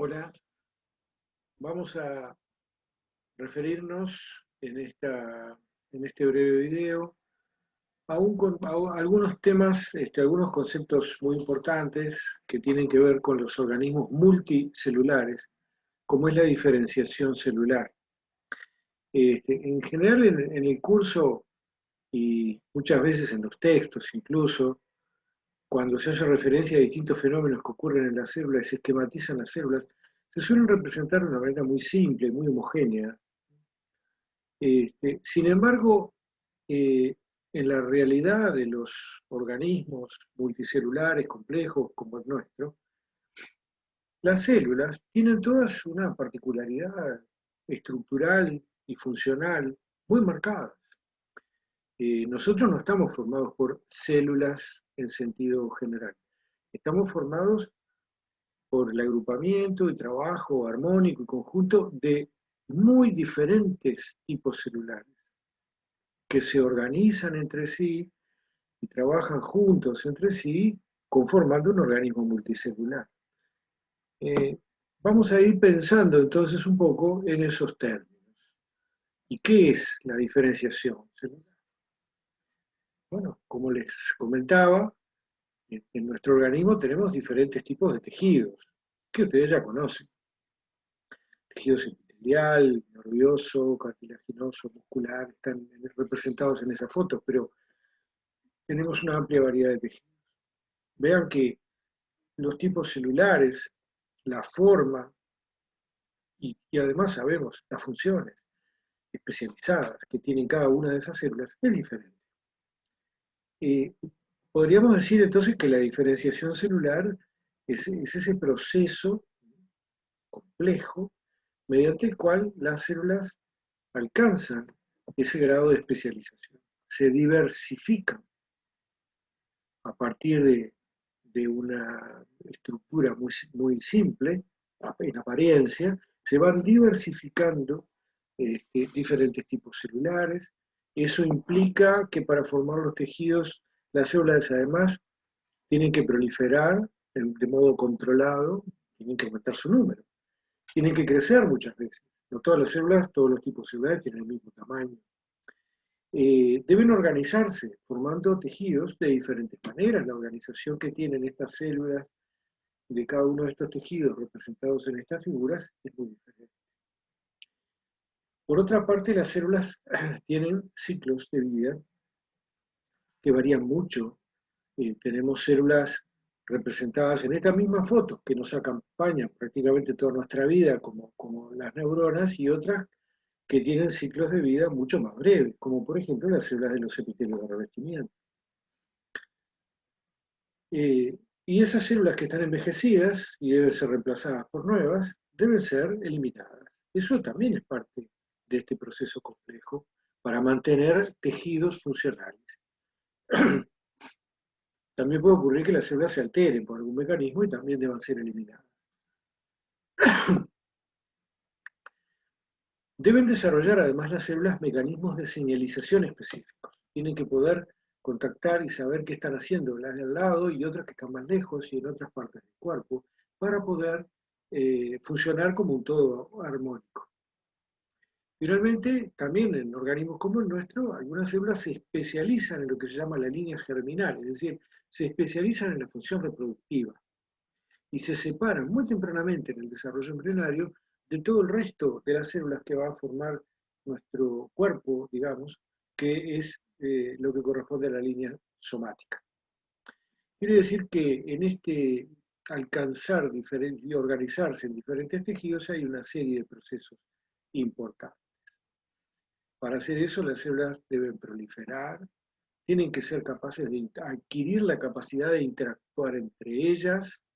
Hola, vamos a referirnos en este breve video a algunos temas, algunos conceptos muy importantes que tienen que ver con los organismos multicelulares, como es la diferenciación celular. En general, en el curso y muchas veces en los textos incluso, cuando se hace referencia a distintos fenómenos que ocurren en las células y se esquematizan las células, se suelen representar de una manera muy simple, muy homogénea. Sin embargo, eh, en la realidad de los organismos multicelulares complejos como el nuestro, las células tienen todas una particularidad estructural y funcional muy marcadas. Nosotros no estamos formados por células en sentido general. Estamos formados por el agrupamiento y trabajo armónico y conjunto de muy diferentes tipos celulares que se organizan entre sí y trabajan juntos entre sí, conformando un organismo multicelular. Eh, Vamos a ir pensando entonces un poco en esos términos. ¿Y qué es la diferenciación celular? Bueno, como les comentaba, en nuestro organismo tenemos diferentes tipos de tejidos, que ustedes ya conocen. Tejidos epitelial, nervioso, cartilaginoso, muscular, están representados en esa foto, pero tenemos una amplia variedad de tejidos. Vean que los tipos celulares, la forma y además sabemos las funciones especializadas que tienen cada una de esas células es diferente. Eh, Podríamos decir entonces que la diferenciación celular es ese proceso complejo mediante el cual las células alcanzan ese grado de especialización, se diversifican a partir de una estructura muy simple, en apariencia, se van diversificando diferentes tipos celulares. Eso implica que para formar los tejidos, las células además tienen que proliferar de modo controlado, tienen que aumentar su número, tienen que crecer muchas veces. No todas las células, todos los tipos celulares tienen el mismo tamaño. Deben organizarse formando tejidos de diferentes maneras. La organización que tienen estas células de cada uno de estos tejidos representados en estas figuras es muy diferente. Por otra parte, las células tienen ciclos de vida que varían mucho. Tenemos células representadas en esta misma foto que nos acompañan prácticamente toda nuestra vida, como las neuronas, y otras que tienen ciclos de vida mucho más breves, como por ejemplo las células de los epitelios de revestimiento. Y esas células que están envejecidas y deben ser reemplazadas por nuevas, deben ser eliminadas. Eso también es parte de este proceso complejo para mantener tejidos funcionales. También puede ocurrir que las células se alteren por algún mecanismo y también deban ser eliminadas. Deben desarrollar además las células mecanismos de señalización específicos. Tienen que poder contactar y saber qué están haciendo las de al lado y otras que están más lejos y en otras partes del cuerpo para poder funcionar como un todo armónico. Finalmente, también en organismos como el nuestro, algunas células se especializan en lo que se llama la línea germinal, es decir, se especializan en la función reproductiva y se separan muy tempranamente en el desarrollo embrionario de todo el resto de las células que va a formar nuestro cuerpo, digamos, que es lo que corresponde a la línea somática. Quiere decir que en este alcanzar y organizarse en diferentes tejidos hay una serie de procesos importantes. Para hacer eso, las células deben proliferar, tienen que ser capaces de adquirir la capacidad de interactuar entre ellas,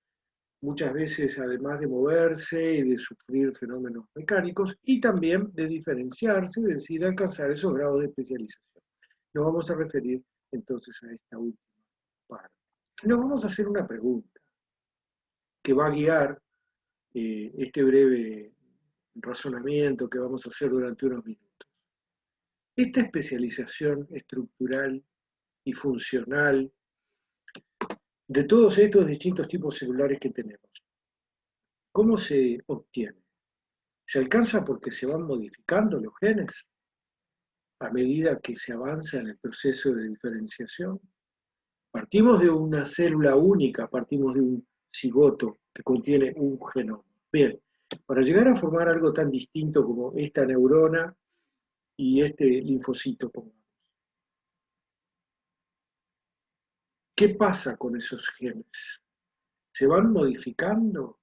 muchas veces además de moverse y de sufrir fenómenos mecánicos, y también de diferenciarse, es decir, alcanzar esos grados de especialización. Nos vamos a referir entonces a esta última parte. Nos vamos a hacer una pregunta que va a guiar este breve razonamiento que vamos a hacer durante unos minutos. Esta especialización estructural y funcional de todos estos distintos tipos celulares que tenemos, ¿Cómo se obtiene? ¿Se alcanza porque se van modificando los genes a medida que se avanza en el proceso de diferenciación? Partimos de una célula única, partimos de un cigoto que contiene un genoma. Bien, para llegar a formar algo tan distinto como esta neurona y este linfocito, pongamos, ¿qué pasa con esos genes? ¿Se van modificando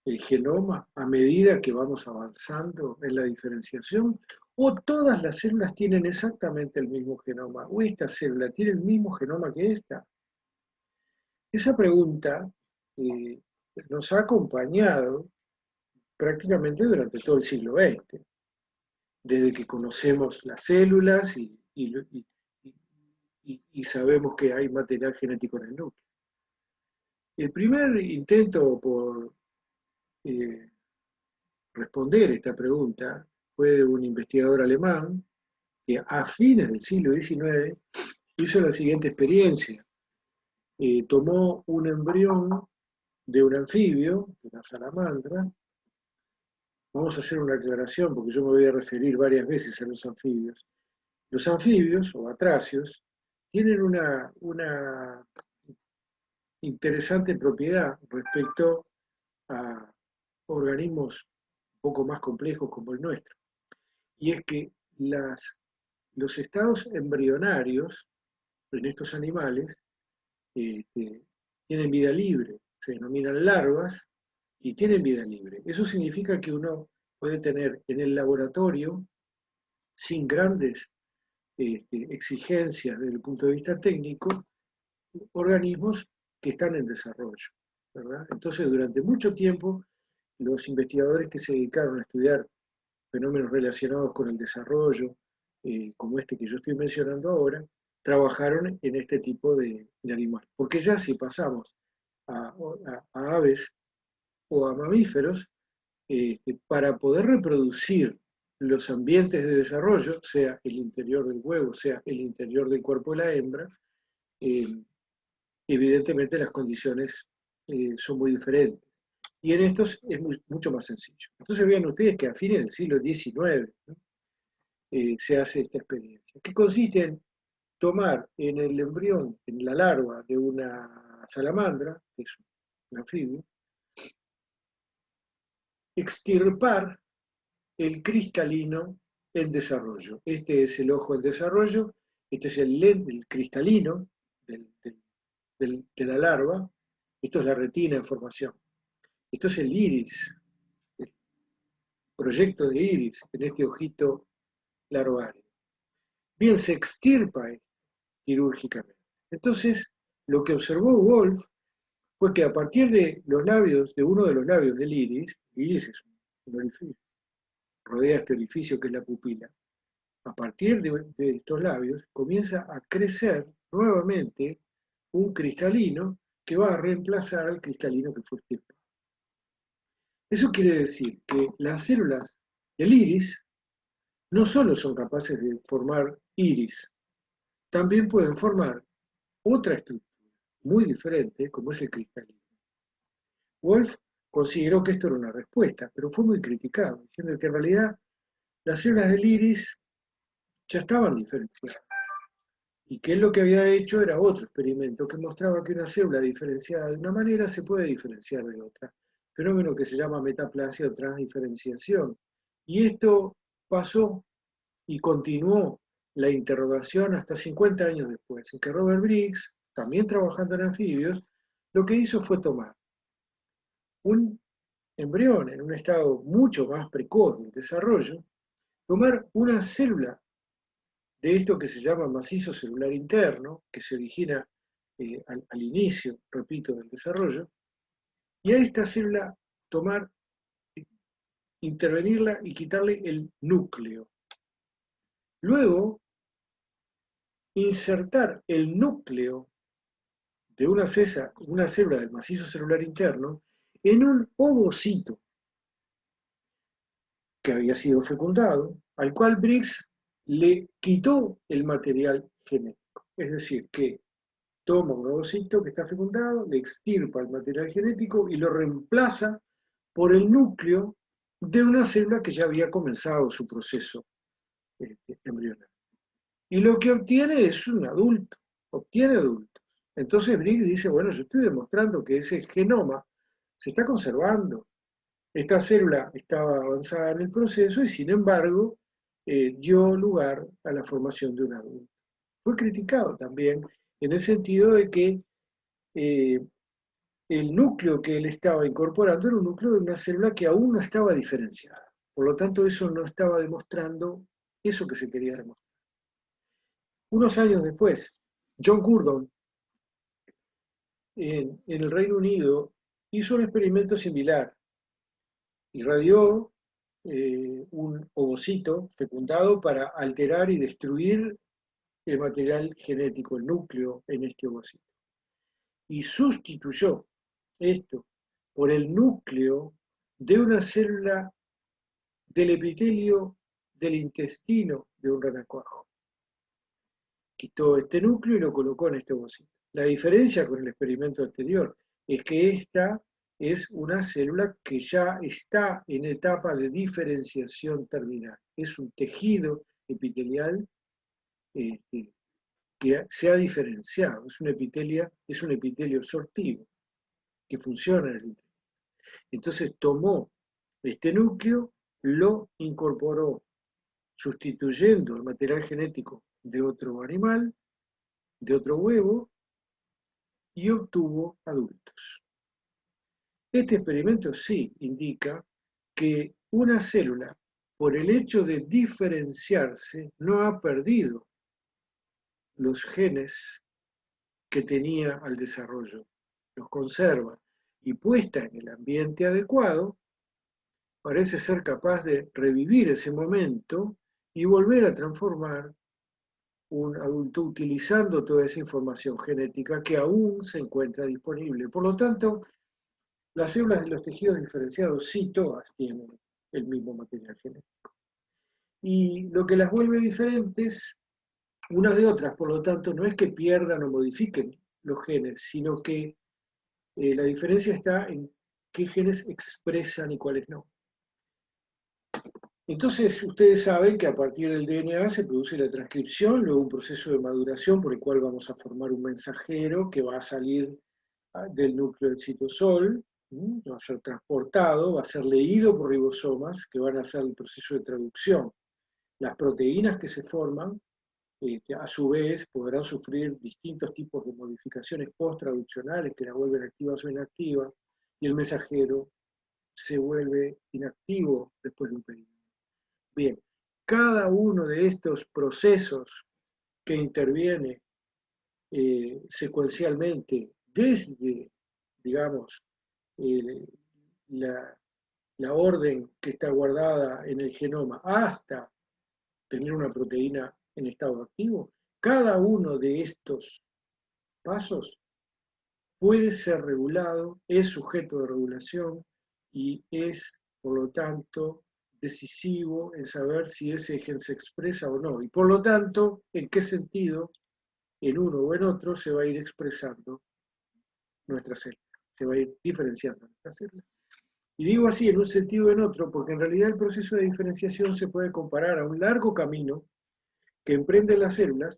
el genoma a medida que vamos avanzando en la diferenciación? ¿O todas las células tienen exactamente el mismo genoma? ¿O esta célula tiene el mismo genoma que esta? Esa pregunta eh, nos ha acompañado prácticamente durante todo el siglo XX, desde que conocemos las células y sabemos que hay material genético en el núcleo. El primer intento por eh, responder esta pregunta fue de un investigador alemán que a fines del siglo XIX hizo la siguiente experiencia. Tomó un embrión de un anfibio, de una salamandra. Vamos a hacer una aclaración porque yo me voy a referir varias veces a los anfibios. Los anfibios o atracios tienen una interesante propiedad respecto a organismos un poco más complejos como el nuestro. Y es que los estados embrionarios en estos animales tienen vida libre, se denominan larvas y tienen vida libre. Eso significa que uno puede tener en el laboratorio, sin grandes exigencias desde el punto de vista técnico, organismos que están en desarrollo, ¿verdad? Entonces, durante mucho tiempo, los investigadores que se dedicaron a estudiar fenómenos relacionados con el desarrollo, como este que yo estoy mencionando ahora, trabajaron en este tipo de animales. Porque ya si pasamos a aves o a mamíferos, para poder reproducir los ambientes de desarrollo, sea el interior del huevo, sea el interior del cuerpo de la hembra, eh, evidentemente las condiciones son muy diferentes. Y en estos es mucho más sencillo. Entonces vean ustedes que a fines del siglo XIX, ¿no? Se hace esta experiencia, que consiste en tomar en el embrión, en la larva de una salamandra, que es un anfibio, extirpar el cristalino en desarrollo. Este es el ojo en desarrollo, este es el cristalino de la larva, esto es la retina en formación, esto es el iris, el proyecto de iris en este ojito larvario. Bien, se extirpa quirúrgicamente. Entonces, lo que observó Wolf fue que a partir de los labios, de uno de los labios del iris es un orificio, rodea este orificio que es la pupila, a partir de estos labios comienza a crecer nuevamente un cristalino que va a reemplazar al cristalino que fue extirpado. Eso quiere decir que las células del iris no solo son capaces de formar iris, también pueden formar otra estructura muy diferente, como es el cristalino. Wolf consideró que esto era una respuesta, pero fue muy criticado, diciendo que en realidad las células del iris ya estaban diferenciadas y que él lo que había hecho era otro experimento que mostraba que una célula diferenciada de una manera se puede diferenciar de otra, fenómeno que se llama metaplasia o transdiferenciación. Y esto pasó y continuó la interrogación hasta 50 años después, en que Robert Briggs, también trabajando en anfibios, lo que hizo fue tomar un embrión en un estado mucho más precoz del desarrollo, tomar una célula de esto que se llama macizo celular interno, que se origina al inicio, repito, del desarrollo, y a esta célula tomar, intervenirla y quitarle el núcleo. Luego, insertar el núcleo de una célula del macizo celular interno en un ovocito que había sido fecundado, al cual Briggs le quitó el material genético. Es decir, que toma un ovocito que está fecundado, le extirpa el material genético y lo reemplaza por el núcleo de una célula que ya había comenzado su proceso embrionario. Y lo que obtiene es un adulto, obtiene adultos. Entonces Briggs dice, bueno, yo estoy demostrando que ese genoma se está conservando. Esta célula estaba avanzada en el proceso y sin embargo dio lugar a la formación de un adulto. Fue criticado también en el sentido de que eh, el núcleo que él estaba incorporando era un núcleo de una célula que aún no estaba diferenciada. Por lo tanto, eso no estaba demostrando eso que se quería demostrar. Unos años después, John Gurdon, en el Reino Unido, hizo un experimento similar. Irradió un ovocito fecundado para alterar y destruir el material genético, el núcleo en este ovocito. Y sustituyó esto por el núcleo de una célula del epitelio del intestino de un renacuajo. Quitó este núcleo y lo colocó en este ovocito. La diferencia con el experimento anterior es que esta es una célula que ya está en etapa de diferenciación terminal. Es un tejido epitelial que se ha diferenciado. Es un epitelio absortivo que funciona en el intestino. Entonces tomó este núcleo, lo incorporó sustituyendo el material genético de otro animal, de otro huevo, y obtuvo adultos. Este experimento sí indica que una célula, por el hecho de diferenciarse, no ha perdido los genes que tenía al desarrollo, los conserva y puesta en el ambiente adecuado, parece ser capaz de revivir ese momento y volver a transformar un adulto utilizando toda esa información genética que aún se encuentra disponible. Por lo tanto, las células de los tejidos diferenciados sí todas tienen el mismo material genético. Y lo que las vuelve diferentes unas de otras, por lo tanto, no es que pierdan o modifiquen los genes, sino que la diferencia está en qué genes expresan y cuáles no. Entonces, ustedes saben que a partir del DNA se produce la transcripción, luego un proceso de maduración por el cual vamos a formar un mensajero que va a salir del núcleo del citosol, va a ser transportado, va a ser leído por ribosomas que van a hacer el proceso de traducción. Las proteínas que se forman, a su vez, podrán sufrir distintos tipos de modificaciones post-traduccionales que las vuelven activas o inactivas, y el mensajero se vuelve inactivo después de un periodo. Bien, cada uno de estos procesos que interviene secuencialmente desde, digamos, eh, la, la orden que está guardada en el genoma hasta tener una proteína en estado activo, cada uno de estos pasos puede ser regulado, es sujeto de regulación y es, por lo tanto, decisivo en saber si ese gen se expresa o no. Y por lo tanto, en qué sentido, en uno o en otro, se va a ir expresando nuestra célula, se va a ir diferenciando nuestra célula. Y digo así, en un sentido o en otro, porque en realidad el proceso de diferenciación se puede comparar a un largo camino que emprenden las células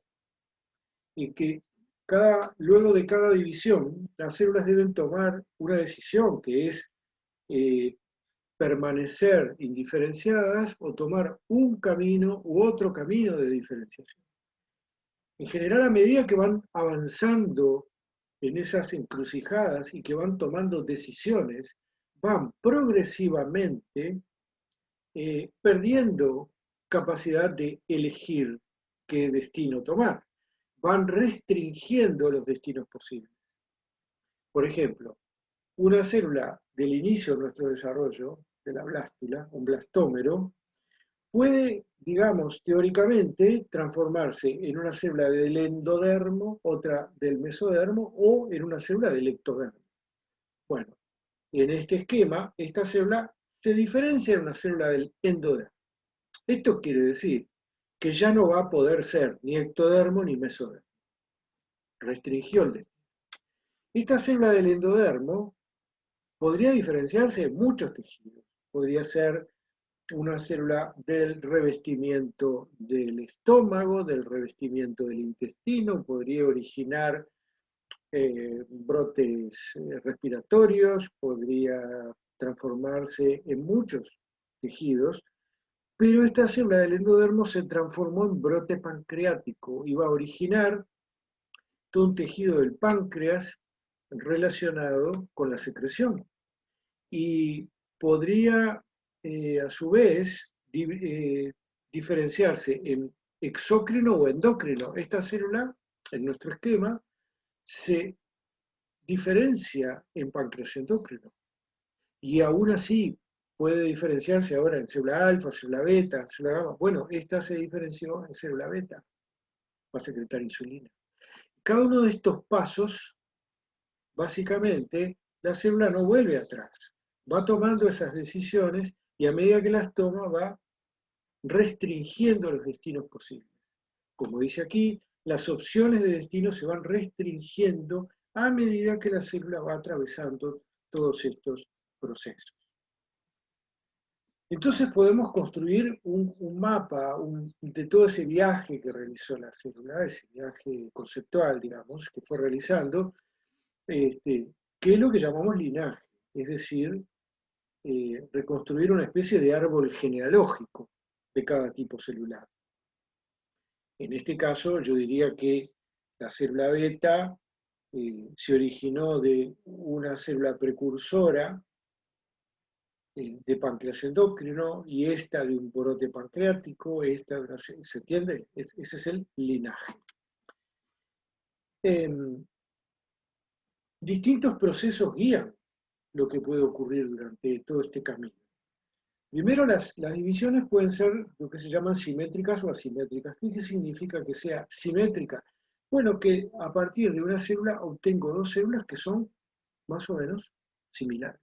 y que luego de cada división, las células deben tomar una decisión que es eh, permanecer indiferenciadas o tomar un camino u otro camino de diferenciación. En general, a medida que van avanzando en esas encrucijadas y que van tomando decisiones, van progresivamente perdiendo capacidad de elegir qué destino tomar. Van restringiendo los destinos posibles. Por ejemplo, una célula del inicio de nuestro desarrollo, de la blástula, un blastómero, puede, digamos, teóricamente transformarse en una célula del endodermo, otra del mesodermo o en una célula del ectodermo. Bueno, en este esquema, esta célula se diferencia en una célula del endodermo. Esto quiere decir que ya no va a poder ser ni ectodermo ni mesodermo. Restringió el destino. Esta célula del endodermo podría diferenciarse en muchos tejidos. Podría ser una célula del revestimiento del estómago, del revestimiento del intestino, podría originar brotes respiratorios, podría transformarse en muchos tejidos, pero esta célula del endodermo se transformó en brote pancreático y va a originar todo un tejido del páncreas relacionado con la secreción. Y podría, a su vez, diferenciarse en exócrino o endócrino. Esta célula, en nuestro esquema, se diferencia en páncreas endocrino. Y aún así puede diferenciarse ahora en célula alfa, célula beta, célula gamma. Bueno, esta se diferenció en célula beta, va a secretar insulina. Cada uno de estos pasos, básicamente, la célula no vuelve atrás. Va tomando esas decisiones y a medida que las toma va restringiendo los destinos posibles. Como dice aquí, las opciones de destino se van restringiendo a medida que la célula va atravesando todos estos procesos. Entonces podemos construir un mapa de todo ese viaje que realizó la célula, ese viaje conceptual, digamos, que fue realizando, que es lo que llamamos linaje, es decir, reconstruir una especie de árbol genealógico de cada tipo celular. En este caso, yo diría que la célula beta se originó de una célula precursora de páncreas endocrino y esta de un porote pancreático, esta de una, ¿se entiende? Ese es el linaje. Distintos procesos guían lo que puede ocurrir durante todo este camino. Primero, las divisiones pueden ser lo que se llaman simétricas o asimétricas. ¿Qué significa que sea simétrica? Bueno, que a partir de una célula obtengo dos células que son más o menos similares.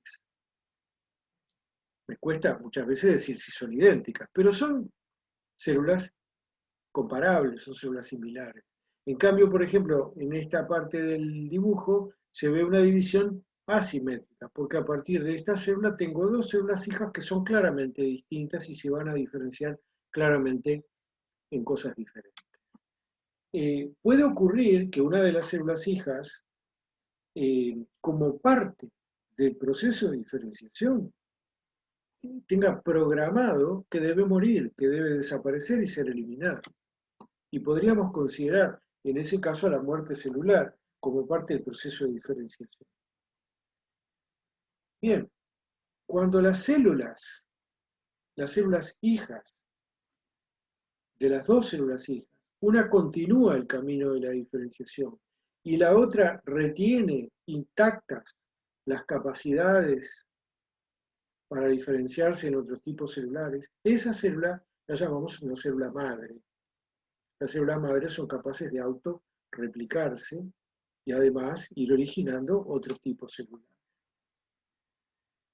Me cuesta muchas veces decir si son idénticas, pero son células comparables, son células similares. En cambio, por ejemplo, en esta parte del dibujo se ve una división asimétrica, porque a partir de esta célula tengo dos células hijas que son claramente distintas y se van a diferenciar claramente en cosas diferentes. Puede ocurrir que una de las células hijas, como parte del proceso de diferenciación, tenga programado que debe morir, que debe desaparecer y ser eliminada. Y podríamos considerar, en ese caso, a la muerte celular como parte del proceso de diferenciación. Bien, cuando las células hijas de las dos células hijas, una continúa el camino de la diferenciación y la otra retiene intactas las capacidades para diferenciarse en otros tipos celulares, esa célula la llamamos una célula madre. Las células madres son capaces de autorreplicarse y además ir originando otros tipos celulares.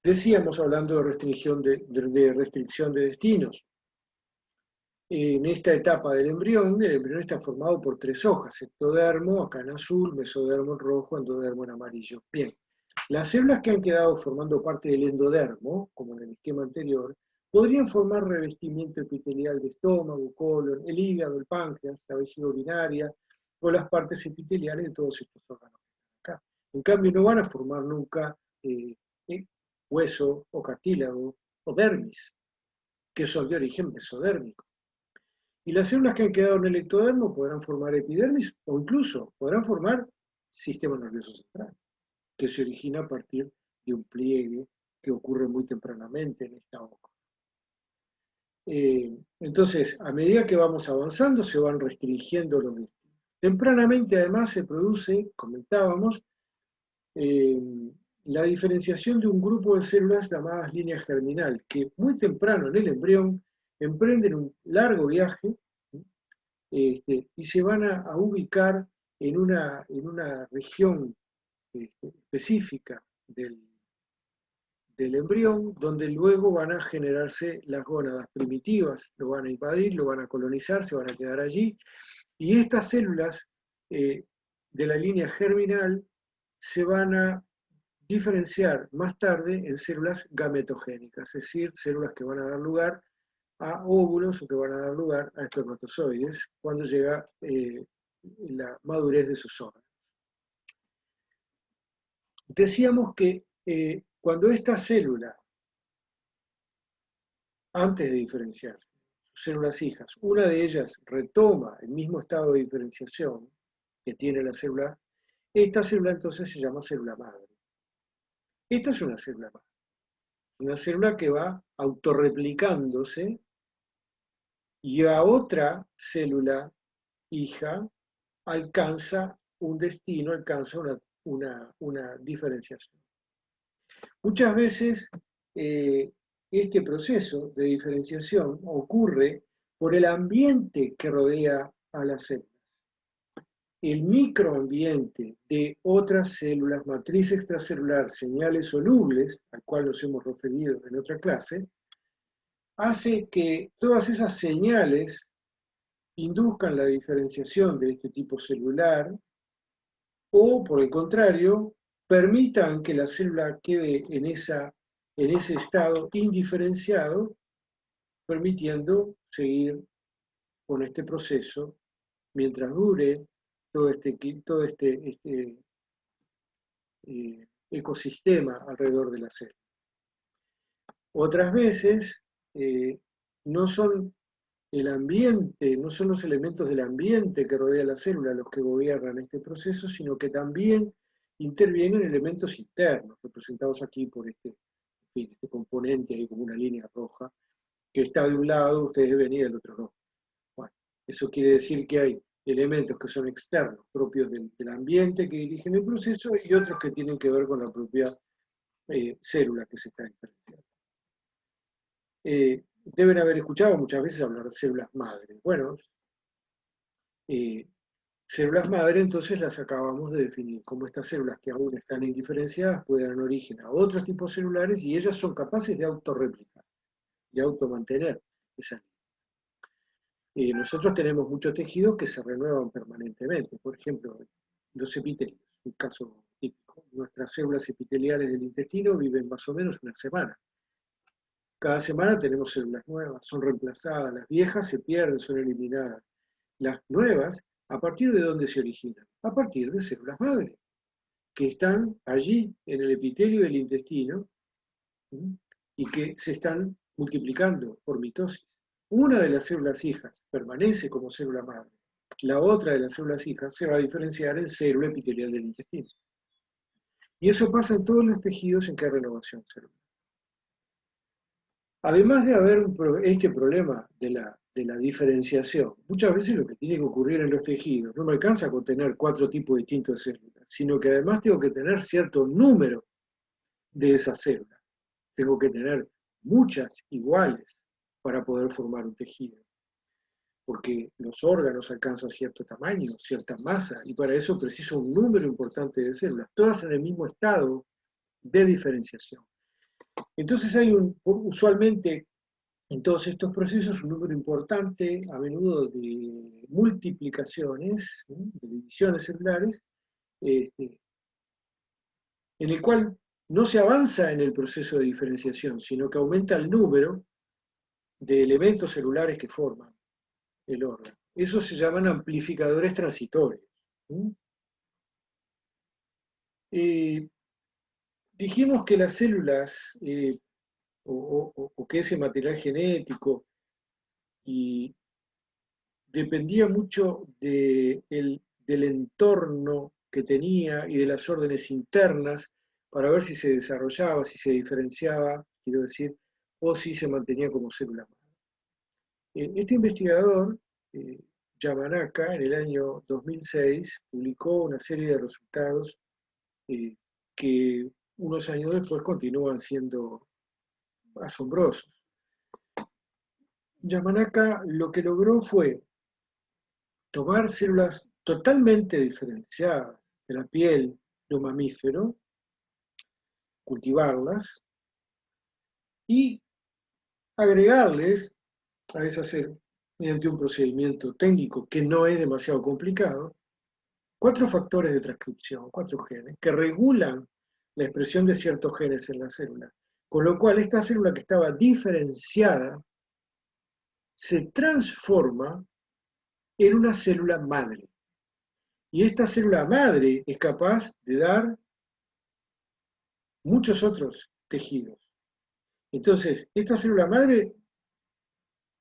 Decíamos, hablando de restricción de destinos, en esta etapa del embrión, el embrión está formado por tres hojas: ectodermo, acá en azul, mesodermo en rojo, endodermo en amarillo. Bien, las células que han quedado formando parte del endodermo, como en el esquema anterior, podrían formar revestimiento epitelial de estómago, colon, el hígado, el páncreas, la vejiga urinaria o las partes epiteliales de todos estos órganos acá. En cambio, no van a formar nunca hueso o cartílago o dermis, que son de origen mesodérmico. Y las células que han quedado en el ectodermo podrán formar epidermis o incluso podrán formar sistema nervioso central, que se origina a partir de un pliegue que ocurre muy tempranamente en esta hoja. Entonces, a medida que vamos avanzando, se van restringiendo los destinos. Tempranamente, además, se produce, comentábamos, la diferenciación de un grupo de células llamadas líneas germinal, que muy temprano en el embrión emprenden un largo viaje y se van a ubicar en una región específica del embrión, donde luego van a generarse las gónadas primitivas, lo van a invadir, lo van a colonizar, se van a quedar allí, y estas células de la línea germinal se van a diferenciar más tarde en células gametogénicas, es decir, células que van a dar lugar a óvulos o que van a dar lugar a espermatozoides cuando llega la madurez de sus órganos. Decíamos que cuando esta célula, antes de diferenciarse, sus células hijas, una de ellas retoma el mismo estado de diferenciación que tiene la célula, esta célula entonces se llama célula madre. Esta es una célula que va autorreplicándose y a otra célula hija alcanza un destino, alcanza una diferenciación. Muchas veces este proceso de diferenciación ocurre por el ambiente que rodea a las células. El microambiente de otras células, matriz extracelular, señales solubles, al cual nos hemos referido en otra clase, hace que todas esas señales induzcan la diferenciación de este tipo celular o, por el contrario, permitan que la célula quede en ese estado indiferenciado, permitiendo seguir con este proceso mientras dure todo este ecosistema alrededor de la célula. Otras veces no son el ambiente, no son los elementos del ambiente que rodea la célula los que gobiernan este proceso, sino que también intervienen elementos internos, representados aquí por este componente ahí como una línea roja, que está de un lado, ustedes ven y del otro no. Bueno, eso quiere decir que hay elementos que son externos, propios del ambiente que dirigen el proceso, y otros que tienen que ver con la propia célula que se está diferenciando. Deben haber escuchado muchas veces hablar de células madre. Bueno, células madre entonces las acabamos de definir como estas células que aún están indiferenciadas pueden dar origen a otros tipos celulares y ellas son capaces de autorreplicar, de automantener esa línea. Nosotros tenemos muchos tejidos que se renuevan permanentemente. Por ejemplo, los epitelios, un caso típico. Nuestras células epiteliales del intestino viven más o menos una semana. Cada semana tenemos células nuevas, son reemplazadas, las viejas se pierden, son eliminadas. Las nuevas, ¿a partir de dónde se originan? A partir de células madre, que están allí en el epitelio del intestino y que se están multiplicando por mitosis. Una de las células hijas permanece como célula madre, la otra de las células hijas se va a diferenciar en célula epitelial del intestino. Y eso pasa en todos los tejidos en que hay renovación celular. Además de haber este problema de la diferenciación, muchas veces lo que tiene que ocurrir en los tejidos, no me alcanza con tener 4 tipos distintos de células, sino que además tengo que tener cierto número de esas células. Tengo que tener muchas iguales para poder formar un tejido, porque los órganos alcanzan cierto tamaño, cierta masa, y para eso preciso un número importante de células, todas en el mismo estado de diferenciación. Entonces hay usualmente en todos estos procesos un número importante, a menudo de multiplicaciones, de divisiones celulares, en el cual no se avanza en el proceso de diferenciación, sino que aumenta el número de elementos celulares que forman el órgano. Eso se llaman amplificadores transitorios. Dijimos que las células o que ese material genético dependía mucho del entorno que tenía y de las órdenes internas para ver si se desarrollaba, si se diferenciaba, quiero decir, o si se mantenía como célula madre. Este investigador, Yamanaka, en el año 2006, publicó una serie de resultados que unos años después continúan siendo asombrosos. Yamanaka lo que logró fue tomar células totalmente diferenciadas de la piel de un mamífero, cultivarlas y agregarles a esas células, mediante un procedimiento técnico que no es demasiado complicado, 4 factores de transcripción, 4 genes, que regulan la expresión de ciertos genes en la célula. Con lo cual, esta célula que estaba diferenciada se transforma en una célula madre. Y esta célula madre es capaz de dar muchos otros tejidos. Entonces, esta célula madre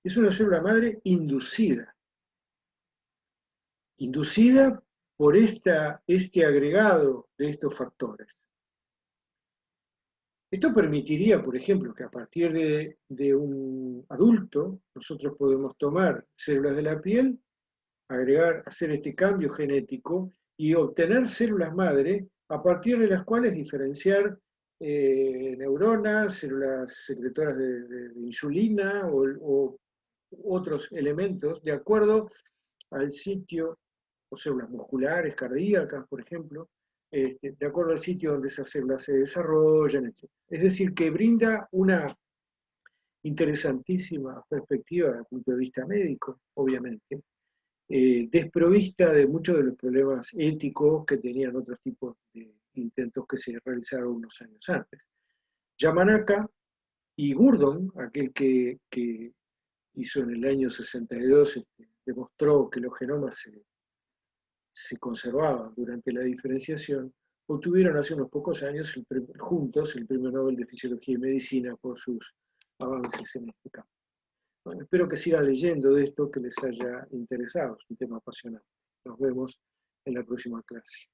es una célula madre inducida por este agregado de estos factores. Esto permitiría, por ejemplo, que a partir de un adulto nosotros podemos tomar células de la piel, hacer este cambio genético y obtener células madre a partir de las cuales diferenciar neuronas, células secretoras de insulina o otros elementos de acuerdo al sitio, o células musculares, cardíacas, por ejemplo, de acuerdo al sitio donde esas células se desarrollan, etc. Es decir, que brinda una interesantísima perspectiva desde el punto de vista médico, obviamente, desprovista de muchos de los problemas éticos que tenían otros tipos de intentos que se realizaron unos años antes. Yamanaka y Gurdon, aquel que hizo en el año 62, demostró que los genomas se conservaban durante la diferenciación, obtuvieron hace unos pocos años juntos el Premio Nobel de Fisiología y Medicina por sus avances en este campo. Bueno, espero que sigan leyendo de esto, que les haya interesado, es un tema apasionante. Nos vemos en la próxima clase.